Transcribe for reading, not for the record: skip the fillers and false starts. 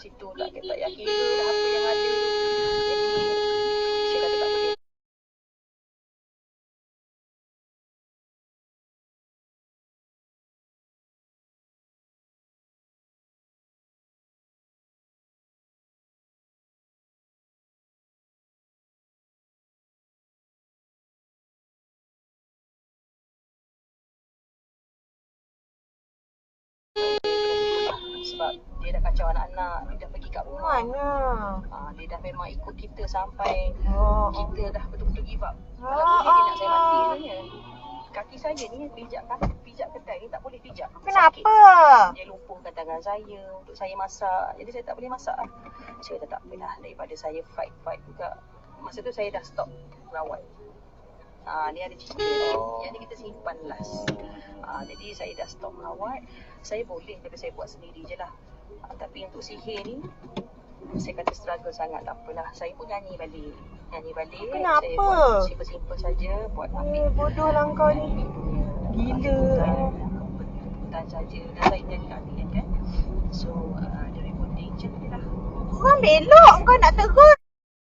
situ, tak payah kira dah apa yang ada. Jadi saya kata tak boleh. Sebab dia dah kacau anak-anak, dia dah pergi kat rumah. Dia dah memang ikut kita sampai kita dah betul-betul give up. Kalau boleh dia nak saya mati sebenarnya. Kaki saya ni pijak kedai ni tak boleh pijak. Kenapa? Sakit. Dia lumpuhkan tangan saya untuk saya masak. Jadi saya tak boleh masak lah. Saya kata tak apalah, daripada saya fight juga. Masa tu saya dah stop rawat. Ni ada cerita yang ni kita simpan last. Jadi saya dah stop rawat. Saya boleh tapi saya buat sendiri je lah. Tapi untuk sihir ni saya kata struggle sangat. Tak apalah, saya pun nyanyi balik. Kenapa? Saya buat simple-simple saja, buat ambil bodoh lah kau ni. Gila. Kebutuhan saja. Dan saya nyanyi kalian kan. So the recording je lah. Orang belok kau nak tegur.